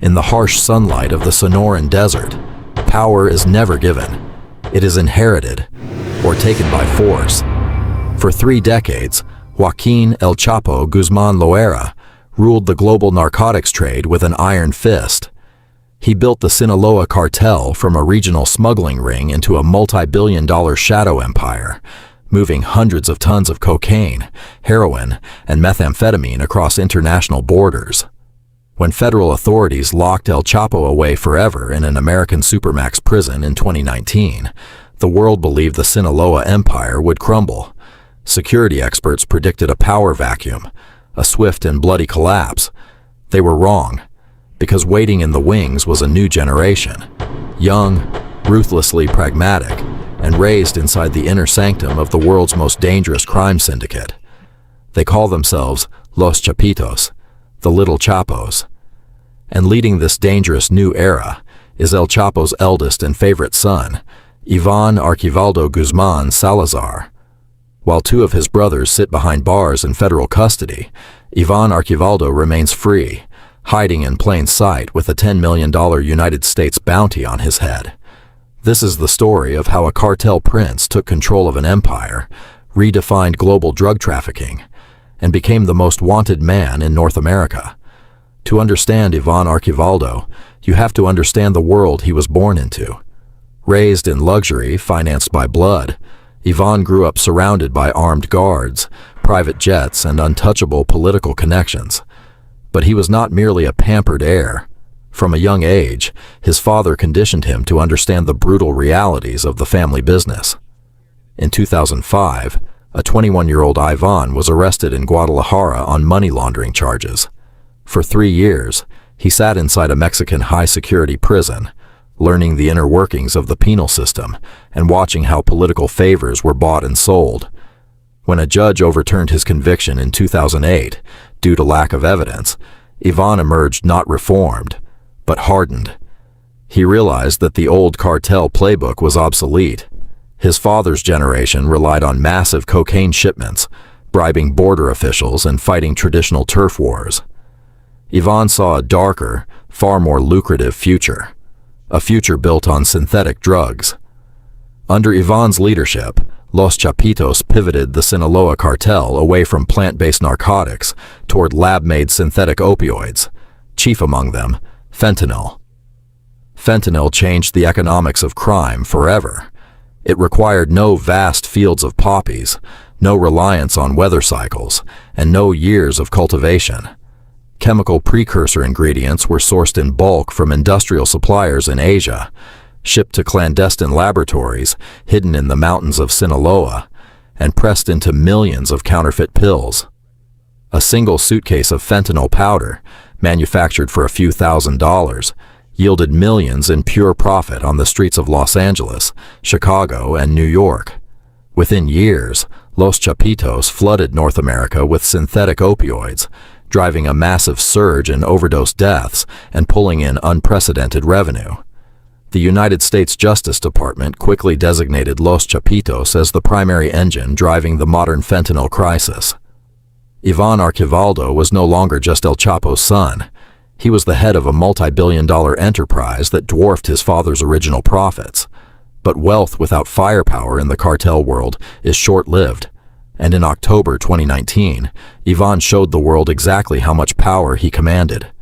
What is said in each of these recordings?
In the harsh sunlight of the Sonoran Desert, power is never given. It is inherited or taken by force. For 3 decades, Joaquin El Chapo Guzman Loera ruled the global narcotics trade with an iron fist. He built the Sinaloa cartel from a regional smuggling ring into a multi-billion-dollar shadow empire, moving hundreds of tons of cocaine, heroin, and methamphetamine across international borders. When federal authorities locked El Chapo away forever in an American supermax prison in 2019, the world believed the Sinaloa empire would crumble. Security experts predicted a power vacuum, a swift and bloody collapse. They were wrong, because waiting in the wings was a new generation, young, ruthlessly pragmatic, and raised inside the inner sanctum of the world's most dangerous crime syndicate. They call themselves Los Chapitos, the Little Chapos. And leading this dangerous new era is El Chapo's eldest and favorite son, Ivan Archivaldo Guzman Salazar. While 2 of his brothers sit behind bars in federal custody, Ivan Archivaldo remains free, hiding in plain sight with a $10 million United States bounty on his head. This is the story of how a cartel prince took control of an empire, redefined global drug trafficking, and became the most wanted man in North America. To understand Ivan Archivaldo, you have to understand the world he was born into. Raised in luxury, financed by blood, Ivan grew up surrounded by armed guards, private jets, and untouchable political connections. But he was not merely a pampered heir. From a young age, his father conditioned him to understand the brutal realities of the family business. In 2005, a 21-year-old Ivan was arrested in Guadalajara on money laundering charges. For 3 years, he sat inside a Mexican high-security prison, learning the inner workings of the penal system and watching how political favors were bought and sold. When a judge overturned his conviction in 2008 due to lack of evidence, Ivan emerged not reformed, but hardened. He realized that the old cartel playbook was obsolete. His father's generation relied on massive cocaine shipments, bribing border officials and fighting traditional turf wars. Ivan saw a darker, far more lucrative future, a future built on synthetic drugs. Under Ivan's leadership, Los Chapitos pivoted the Sinaloa cartel away from plant-based narcotics toward lab-made synthetic opioids, chief among them, fentanyl. Fentanyl changed the economics of crime forever. It required no vast fields of poppies, no reliance on weather cycles, and no years of cultivation. Chemical precursor ingredients were sourced in bulk from industrial suppliers in Asia, shipped to clandestine laboratories hidden in the mountains of Sinaloa, and pressed into millions of counterfeit pills. A single suitcase of fentanyl powder, manufactured for a few $1,000s, yielded millions in pure profit on the streets of Los Angeles, Chicago, and New York. Within years, Los Chapitos flooded North America with synthetic opioids, driving a massive surge in overdose deaths and pulling in unprecedented revenue. The United States Justice Department quickly designated Los Chapitos as the primary engine driving the modern fentanyl crisis. Ivan Archivaldo was no longer just El Chapo's son. He was the head of a multi-billion-dollar enterprise that dwarfed his father's original profits. But wealth without firepower in the cartel world is short-lived. And in October 2019, Ivan showed the world exactly how much power he commanded.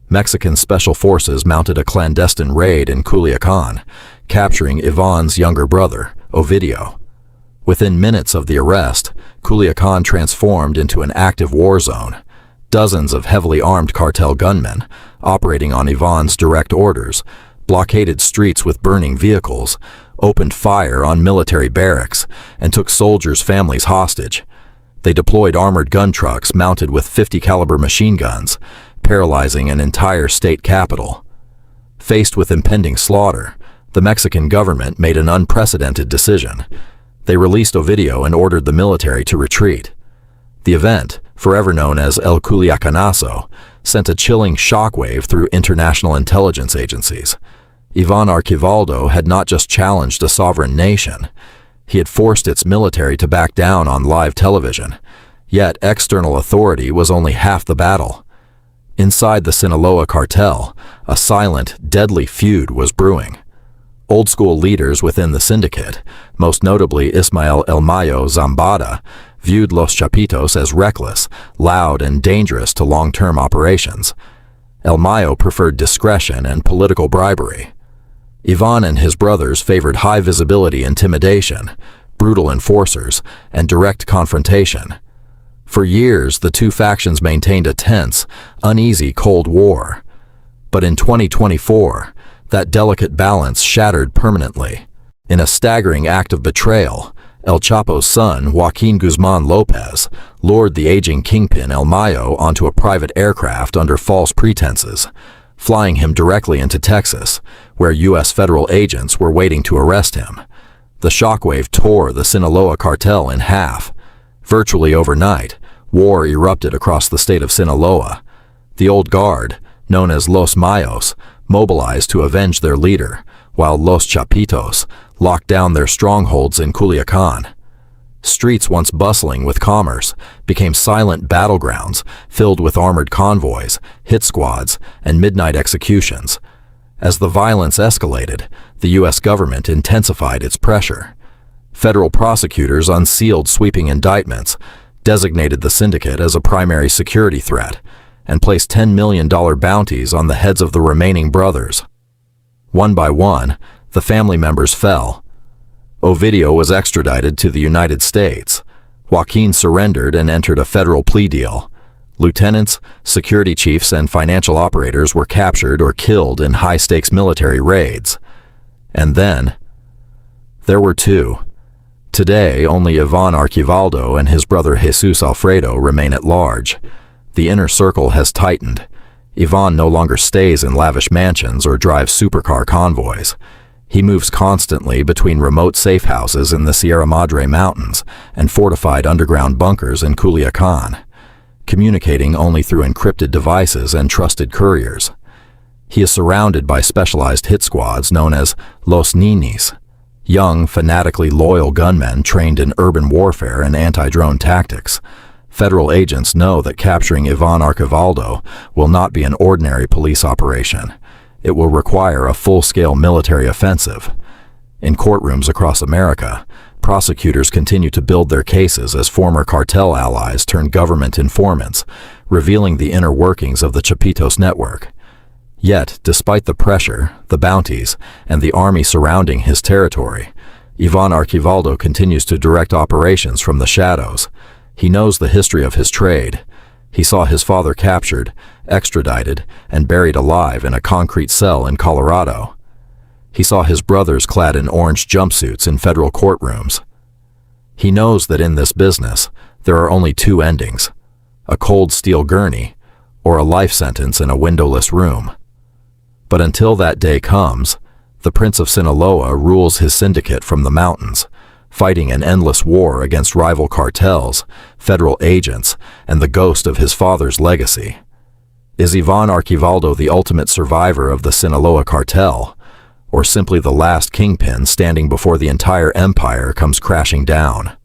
Mexican special forces mounted a clandestine raid in Culiacan, capturing Ivan's younger brother, Ovidio. Within minutes of the arrest, Culiacan transformed into an active war zone. Dozens of heavily armed cartel gunmen, operating on Ivan's direct orders, blockaded streets with burning vehicles, opened fire on military barracks, and took soldiers' families hostage. They deployed armored gun trucks mounted with .50 caliber machine guns, paralyzing an entire state capital. Faced with impending slaughter, the Mexican government made an unprecedented decision. They released Ovidio and ordered the military to retreat. The event, forever known as El Culiacanazo, sent a chilling shockwave through international intelligence agencies. Ivan Archivaldo had not just challenged a sovereign nation, he had forced its military to back down on live television. Yet external authority was only half the battle. Inside the Sinaloa cartel, a silent, deadly feud was brewing. Old-school leaders within the syndicate, most notably Ismael El Mayo Zambada, viewed Los Chapitos as reckless, loud, and dangerous to long-term operations. El Mayo preferred discretion and political bribery. Ivan and his brothers favored high-visibility intimidation, brutal enforcers, and direct confrontation. For years, the two factions maintained a tense, uneasy Cold War. But in 2024, that delicate balance shattered permanently. In a staggering act of betrayal, El Chapo's son, Joaquin Guzman Lopez, lured the aging kingpin El Mayo onto a private aircraft under false pretenses, flying him directly into Texas, where U.S. federal agents were waiting to arrest him. The shockwave tore the Sinaloa cartel in half. Virtually overnight, war erupted across the state of Sinaloa. The old guard, known as Los Mayos, mobilized to avenge their leader, while Los Chapitos locked down their strongholds in Culiacan. Streets once bustling with commerce became silent battlegrounds filled with armored convoys, hit squads, and midnight executions. As the violence escalated, the U.S. government intensified its pressure. Federal prosecutors unsealed sweeping indictments, designated the syndicate as a primary security threat, and placed $10 million bounties on the heads of the remaining brothers. One by one, the family members fell. Ovidio was extradited to the United States. Joaquin surrendered and entered a federal plea deal. Lieutenants, security chiefs, and financial operators were captured or killed in high-stakes military raids. And then, there were two. Today, only Ivan Archivaldo and his brother Jesus Alfredo remain at large. The inner circle has tightened. Ivan no longer stays in lavish mansions or drives supercar convoys. He moves constantly between remote safe houses in the Sierra Madre Mountains and fortified underground bunkers in Culiacan, communicating only through encrypted devices and trusted couriers. He is surrounded by specialized hit squads known as Los Ninis, young, fanatically loyal gunmen trained in urban warfare and anti-drone tactics. Federal agents know that capturing Ivan Archivaldo will not be an ordinary police operation. It will require a full-scale military offensive. In courtrooms across America, prosecutors continue to build their cases as former cartel allies turn government informants, revealing the inner workings of the Chapitos network. Yet, despite the pressure, the bounties, and the army surrounding his territory, Ivan Archivaldo continues to direct operations from the shadows. He knows the history of his trade. He saw his father captured, extradited, and buried alive in a concrete cell in Colorado. He saw his brothers clad in orange jumpsuits in federal courtrooms. He knows that in this business, there are only two endings: a cold steel gurney or a life sentence in a windowless room. But until that day comes, the Prince of Sinaloa rules his syndicate from the mountains, fighting an endless war against rival cartels, federal agents, and the ghost of his father's legacy. Is Ivan Archivaldo the ultimate survivor of the Sinaloa cartel, or simply the last kingpin standing before the entire empire comes crashing down?